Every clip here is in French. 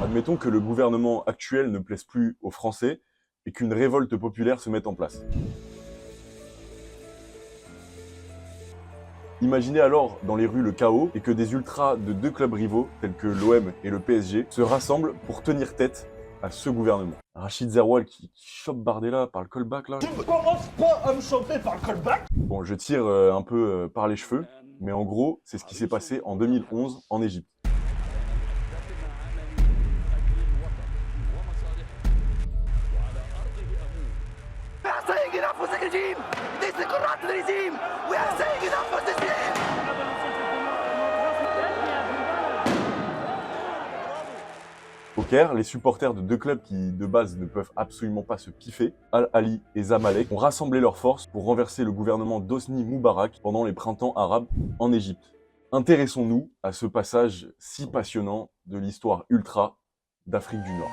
Admettons que le gouvernement actuel ne plaise plus aux Français et qu'une révolte populaire se mette en place. Imaginez alors dans les rues le chaos et que des ultras de deux clubs rivaux, tels que l'OM et le PSG, se rassemblent pour tenir tête à ce gouvernement. Rachid Zerwal qui chope Bardella par le callback là. Tu ne commences pas à me choper par le callback. Bon, je tire un peu par les cheveux, mais en gros, c'est ce qui s'est passé en 2011 en Égypte. Au Caire, les supporters de deux clubs qui, de base, ne peuvent absolument pas se piffer, Al-Ahly et Zamalek, ont rassemblé leurs forces pour renverser le gouvernement d'Hosni Moubarak pendant les printemps arabes en Égypte. Intéressons-nous à ce passage si passionnant de l'histoire ultra d'Afrique du Nord.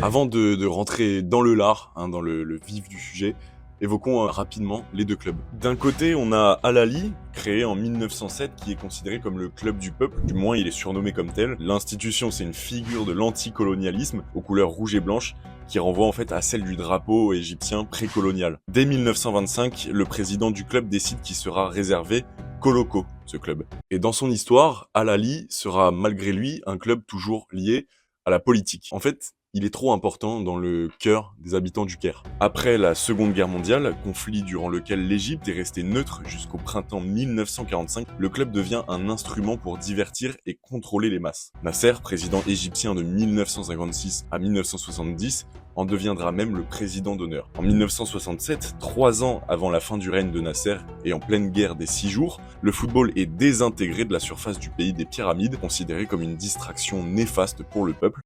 Avant de rentrer dans le lard, dans le vif du sujet, évoquons rapidement les deux clubs. D'un côté, on a Al-Ahly, créé en 1907, qui est considéré comme le club du peuple, du moins il est surnommé comme tel. L'institution, c'est une figure de l'anticolonialisme aux couleurs rouge et blanche, qui renvoie en fait à celle du drapeau égyptien précolonial. Dès 1925, le président du club décide qu'il sera réservé qu'aux locaux, ce club. Et dans son histoire, Al-Ahly sera malgré lui un club toujours lié à la politique. En fait, il est trop important dans le cœur des habitants du Caire. Après la Seconde Guerre mondiale, conflit durant lequel l'Égypte est restée neutre jusqu'au printemps 1945, le club devient un instrument pour divertir et contrôler les masses. Nasser, président égyptien de 1956 à 1970, en deviendra même le président d'honneur. En 1967, 3 ans avant la fin du règne de Nasser et en pleine guerre des 6 jours, le football est désintégré de la surface du pays des pyramides, considéré comme une distraction néfaste pour le peuple.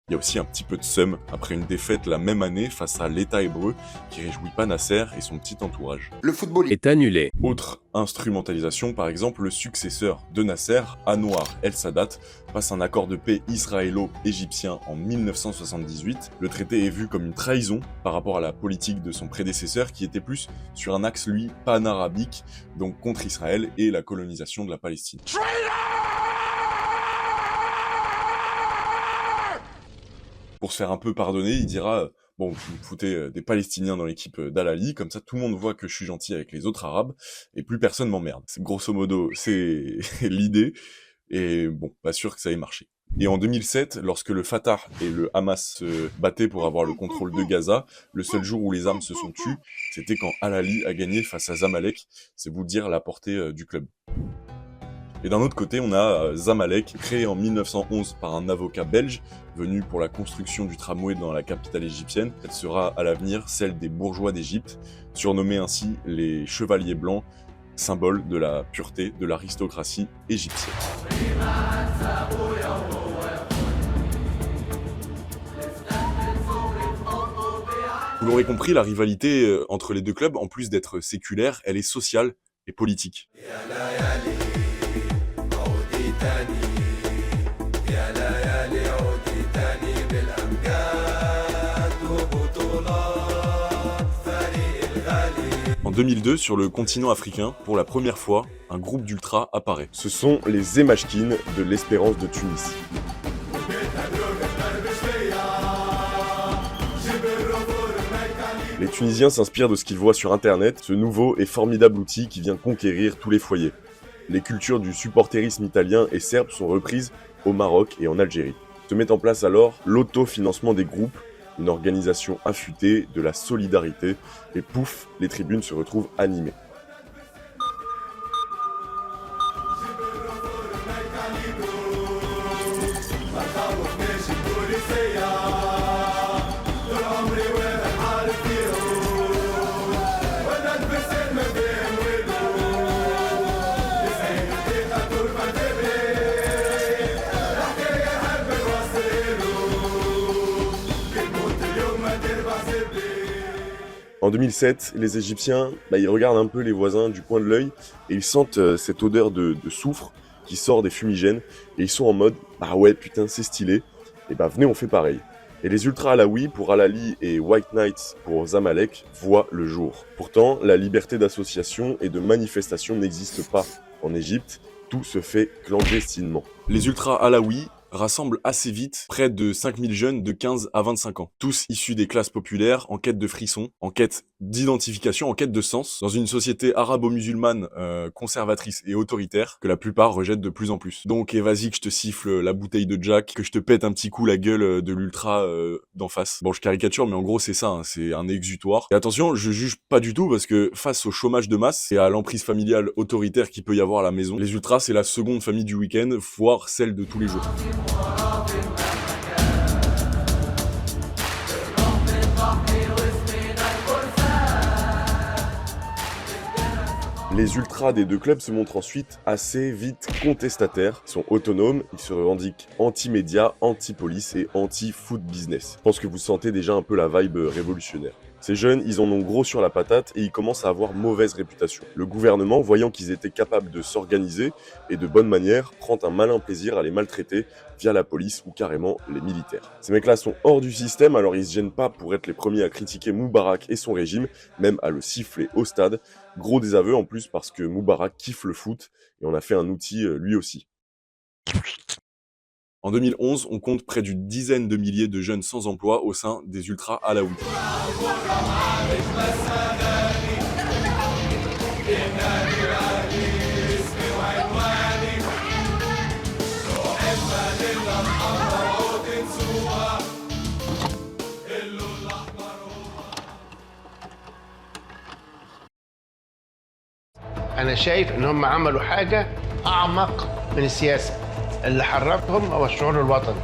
Il y a aussi un petit peu de seum après une défaite la même année face à l'État hébreu qui réjouit pas Nasser et son petit entourage. Le football est annulé. Autre instrumentalisation, par exemple, le successeur de Nasser, Anwar el-Sadat, passe un accord de paix israélo-égyptien en 1978. Le traité est vu comme une trahison par rapport à la politique de son prédécesseur qui était plus sur un axe, lui, pan-arabique, donc contre Israël et la colonisation de la Palestine. Pour se faire un peu pardonner, il dira « Bon, vous me foutez des Palestiniens dans l'équipe d'Al-Ahly, comme ça tout le monde voit que je suis gentil avec les autres Arabes, et plus personne m'emmerde. » Grosso modo, c'est l'idée, et bon, pas sûr que ça ait marché. Et en 2007, lorsque le Fatah et le Hamas se battaient pour avoir le contrôle de Gaza, le seul jour où les armes se sont tues, c'était quand Al-Ahly a gagné face à Zamalek, c'est vous dire la portée du club. Et d'un autre côté, on a Zamalek, créé en 1911 par un avocat belge, venu pour la construction du tramway dans la capitale égyptienne. Elle sera à l'avenir celle des bourgeois d'Égypte, surnommés ainsi les chevaliers blancs, symbole de la pureté de l'aristocratie égyptienne. Vous l'aurez compris, la rivalité entre les deux clubs, en plus d'être séculaire, elle est sociale et politique. En 2002, sur le continent africain, pour la première fois, un groupe d'ultras apparaît. Ce sont les Zemachkine de l'Espérance de Tunis. Les Tunisiens s'inspirent de ce qu'ils voient sur internet, ce nouveau et formidable outil qui vient conquérir tous les foyers. Les cultures du supporterisme italien et serbe sont reprises au Maroc et en Algérie. Se met en place alors l'autofinancement des groupes, une organisation affûtée de la solidarité, et pouf, les tribunes se retrouvent animées. En 2007, les Égyptiens, ils regardent un peu les voisins du coin de l'œil et ils sentent cette odeur de soufre qui sort des fumigènes et ils sont en mode « bah ouais putain c'est stylé, et venez on fait pareil ». Et les ultras alaouis pour Al-Ali et White Knights pour Zamalek voient le jour. Pourtant, la liberté d'association et de manifestation n'existe pas en Égypte, tout se fait clandestinement. Les ultras alaouis rassemble assez vite près de 5000 jeunes de 15 à 25 ans, tous issus des classes populaires, en quête de frissons, en quête d'identification, en quête de sens, dans une société arabo-musulmane conservatrice et autoritaire que la plupart rejettent de plus en plus. Donc vas-y que je te siffle la bouteille de Jack, que je te pète un petit coup la gueule de l'ultra d'en face. Bon, je caricature, mais en gros c'est ça, hein, c'est un exutoire. Et attention, je juge pas du tout parce que face au chômage de masse et à l'emprise familiale autoritaire qu'il peut y avoir à la maison, les ultras c'est la seconde famille du week-end, voire celle de tous les jours. Les ultras des deux clubs se montrent ensuite assez vite contestataires, ils sont autonomes, ils se revendiquent anti-médias, anti-police et anti-foot business. Je pense que vous sentez déjà un peu la vibe révolutionnaire. Ces jeunes, ils en ont gros sur la patate et ils commencent à avoir mauvaise réputation. Le gouvernement, voyant qu'ils étaient capables de s'organiser et de bonne manière, prend un malin plaisir à les maltraiter via la police ou carrément les militaires. Ces mecs-là sont hors du système, alors ils se gênent pas pour être les premiers à critiquer Moubarak et son régime, même à le siffler au stade. Gros désaveu en plus parce que Moubarak kiffe le foot et on a fait un outil lui aussi. En 2011, on compte près d'une dizaine de milliers de jeunes sans emploi au sein des ultras alaouis. أنا شايف إن هم عملوا حاجة أعمق من السياسة اللي حركهم هو الشعور الوطني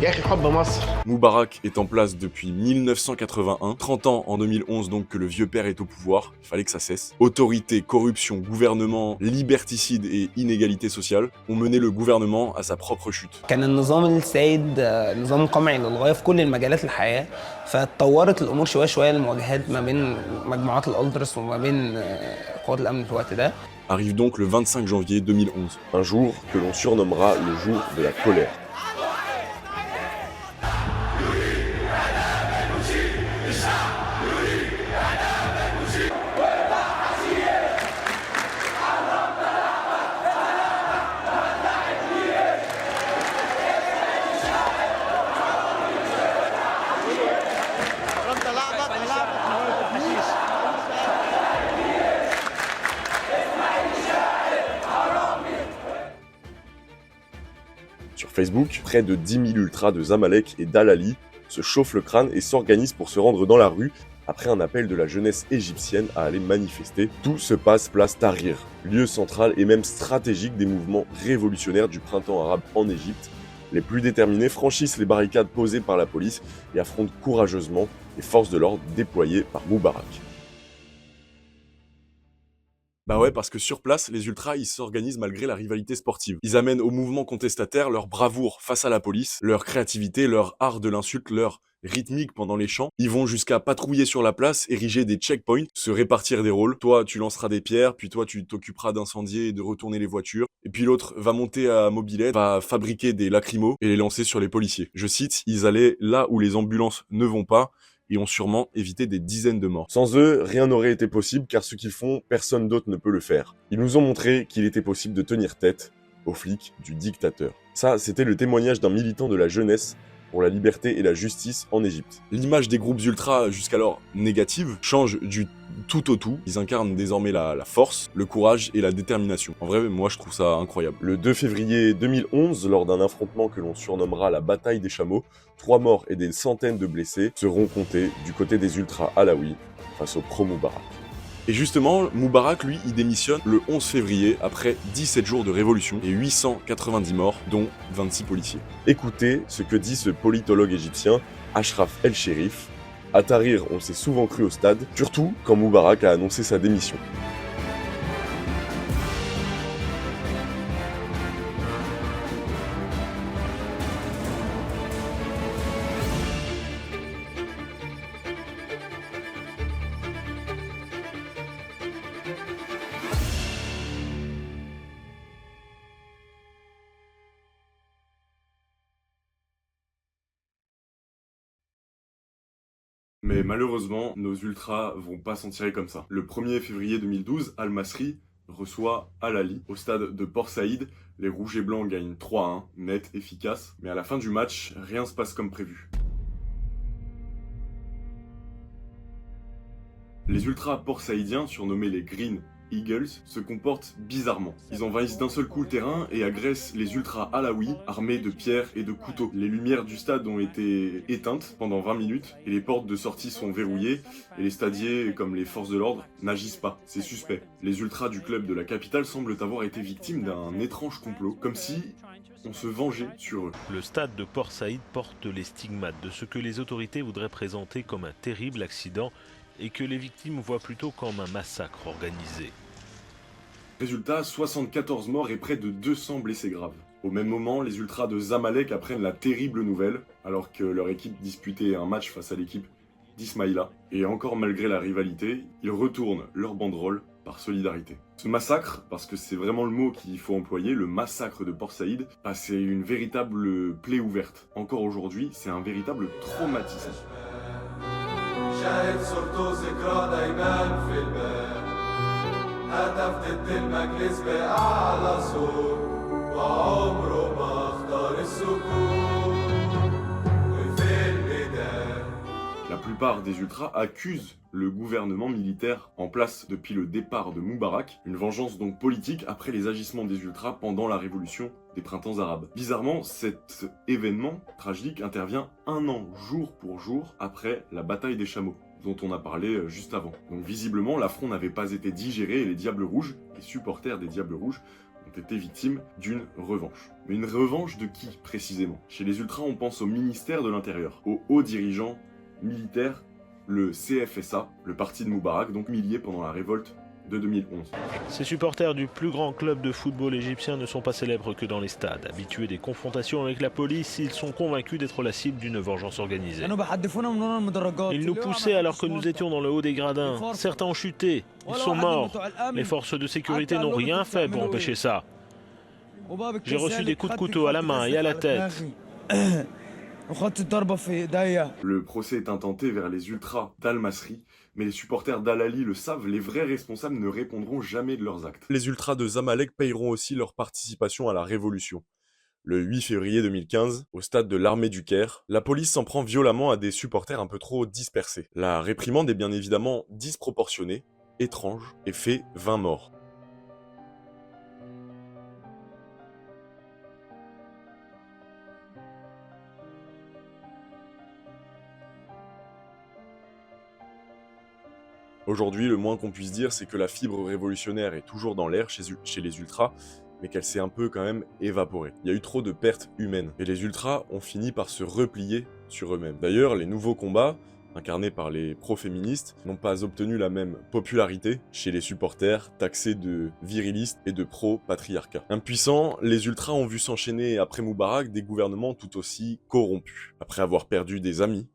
يا أخي حب مصر. Moubarak est en place depuis 1981, 30 ans en 2011 donc que le vieux père est au pouvoir, il fallait que ça cesse. Autorité, corruption, gouvernement, liberticide et inégalité sociale ont mené le gouvernement à sa propre chute. كان النظام السائد نظام قمعي للغاية في كل المجالات الحياة، فاتطورت الأمور شوية شوية المواجهات ما بين مجموعات الألتراس وما بين قوات الأمن في الوقت ده. Arrive donc le 25 janvier 2011. Un jour que l'on surnommera le jour de la colère. Sur Facebook, près de 10 000 ultras de Zamalek et d'Al-Ali se chauffent le crâne et s'organisent pour se rendre dans la rue après un appel de la jeunesse égyptienne à aller manifester. Tout se passe place Tahrir, lieu central et même stratégique des mouvements révolutionnaires du printemps arabe en Égypte. Les plus déterminés franchissent les barricades posées par la police et affrontent courageusement les forces de l'ordre déployées par Moubarak. Bah ouais, parce que sur place, les ultras, ils s'organisent malgré la rivalité sportive. Ils amènent au mouvement contestataire leur bravoure face à la police, leur créativité, leur art de l'insulte, leur rythmique pendant les chants. Ils vont jusqu'à patrouiller sur la place, ériger des checkpoints, se répartir des rôles. Toi, tu lanceras des pierres, puis toi, tu t'occuperas d'incendier et de retourner les voitures. Et puis l'autre va monter à mobilette, va fabriquer des lacrymos et les lancer sur les policiers. Je cite, ils allaient là où les ambulances ne vont pas, et ont sûrement évité des dizaines de morts. Sans eux, rien n'aurait été possible car ce qu'ils font, personne d'autre ne peut le faire. Ils nous ont montré qu'il était possible de tenir tête aux flics du dictateur. Ça, c'était le témoignage d'un militant de la jeunesse pour la liberté et la justice en Égypte. L'image des groupes ultras, jusqu'alors négative, change du tout au tout. Ils incarnent désormais la force, le courage et la détermination. En vrai, moi je trouve ça incroyable. Le 2 février 2011, lors d'un affrontement que l'on surnommera la bataille des chameaux, 3 morts et des centaines de blessés seront comptés du côté des ultras alaouis face au pro-Moubarak. Et justement, Moubarak, lui, il démissionne le 11 février après 17 jours de révolution et 890 morts, dont 26 policiers. Écoutez ce que dit ce politologue égyptien, Ashraf El-Sherif. À Tahrir, on s'est souvent cru au stade, surtout quand Moubarak a annoncé sa démission. Mais malheureusement, nos ultras vont pas s'en tirer comme ça. Le 1er février 2012, Al-Masri reçoit Al-Ahli au stade de Port Saïd. Les rouges et blancs gagnent 3-1, net, efficace. Mais à la fin du match, rien se passe comme prévu. Les ultras port-saïdiens, surnommés les Green Eagles, se comportent bizarrement. Ils envahissent d'un seul coup le terrain et agressent les ultras alaouis, armés de pierres et de couteaux. Les lumières du stade ont été éteintes pendant 20 minutes et les portes de sortie sont verrouillées et les stadiers, comme les forces de l'ordre, n'agissent pas. C'est suspect. Les ultras du club de la capitale semblent avoir été victimes d'un étrange complot, comme si on se vengeait sur eux. Le stade de Port Saïd porte les stigmates de ce que les autorités voudraient présenter comme un terrible accident et que les victimes voient plutôt comme un massacre organisé. Résultat, 74 morts et près de 200 blessés graves. Au même moment, les ultras de Zamalek apprennent la terrible nouvelle, alors que leur équipe disputait un match face à l'équipe d'Ismaïla. Et encore malgré la rivalité, ils retournent leur banderole par solidarité. Ce massacre, parce que c'est vraiment le mot qu'il faut employer, le massacre de Port Saïd, c'est une véritable plaie ouverte. Encore aujourd'hui, c'est un véritable traumatisme. شاهد صورته ذكرى دايما في البال هتف ضد المجلس بأعلى صوت وعمره ما اختار السكوت وفي الميدان. La plupart des ultras accusent le gouvernement militaire en place depuis le départ de Moubarak, une vengeance donc politique après les agissements des ultras pendant la révolution des printemps arabes. Bizarrement, cet événement tragique intervient un an, jour pour jour, après la bataille des chameaux, dont on a parlé juste avant. Donc visiblement, l'affront n'avait pas été digéré et les Diables Rouges, les supporters des Diables Rouges, ont été victimes d'une revanche. Mais une revanche de qui, précisément? Chez les ultras, on pense au ministère de l'Intérieur, aux hauts dirigeants militaires, le CFSA, le parti de Moubarak, donc humilié pendant la révolte de 2011. Ces supporters du plus grand club de football égyptien ne sont pas célèbres que dans les stades. Habitués des confrontations avec la police, ils sont convaincus d'être la cible d'une vengeance organisée. Ils nous poussaient alors que nous étions dans le haut des gradins. Certains ont chuté, ils sont morts. Les forces de sécurité n'ont rien fait pour empêcher ça. J'ai reçu des coups de couteau à la main et à la tête. Le procès est intenté vers les ultras d'Al-Masri, mais les supporters d'Al-Ahli le savent, les vrais responsables ne répondront jamais de leurs actes. Les ultras de Zamalek payeront aussi leur participation à la révolution. Le 8 février 2015, au stade de l'armée du Caire, la police s'en prend violemment à des supporters un peu trop dispersés. La réprimande est bien évidemment disproportionnée, étrange, et fait 20 morts. Aujourd'hui, le moins qu'on puisse dire, c'est que la fibre révolutionnaire est toujours dans l'air chez les ultras, mais qu'elle s'est un peu quand même évaporée. Il y a eu trop de pertes humaines, et les ultras ont fini par se replier sur eux-mêmes. D'ailleurs, les nouveaux combats, incarnés par les pro-féministes, n'ont pas obtenu la même popularité chez les supporters taxés de virilistes et de pro-patriarcat. Impuissants, les ultras ont vu s'enchaîner après Moubarak des gouvernements tout aussi corrompus. Après avoir perdu des amis,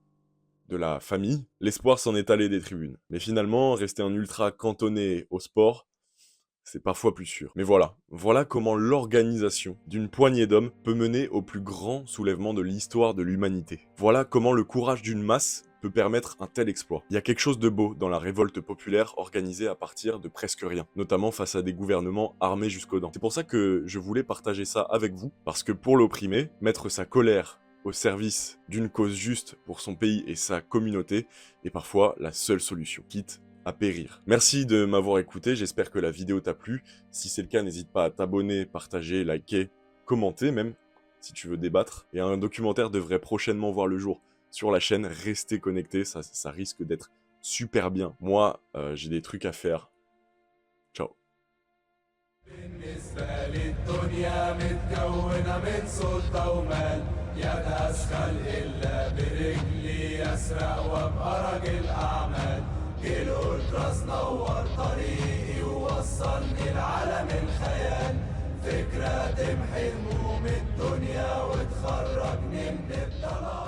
de la famille, l'espoir s'en est allé des tribunes. Mais finalement, rester un ultra cantonné au sport, c'est parfois plus sûr. Mais voilà comment l'organisation d'une poignée d'hommes peut mener au plus grand soulèvement de l'histoire de l'humanité. Voilà comment le courage d'une masse peut permettre un tel exploit. Il y a quelque chose de beau dans la révolte populaire organisée à partir de presque rien, notamment face à des gouvernements armés jusqu'aux dents. C'est pour ça que je voulais partager ça avec vous, parce que pour l'opprimé, mettre sa colère au service d'une cause juste pour son pays et sa communauté est parfois la seule solution, quitte à périr. Merci de m'avoir écouté, j'espère que la vidéo t'a plu. Si c'est le cas, n'hésite pas à t'abonner, partager, liker, commenter même, si tu veux débattre. Et un documentaire devrait prochainement voir le jour sur la chaîne, restez connectés, ça risque d'être super bien. Moi, j'ai des trucs à faire. Ciao. بالنسبة لي الدنيا متكونة من سلطة ومال يا أسخل إلا برجلي أسرق وأبقى راجل أعمال جيل أولتراس نور طريقي ووصلني لعالم الخيال فكرة تمحي هموم الدنيا وتخرجني من الضلال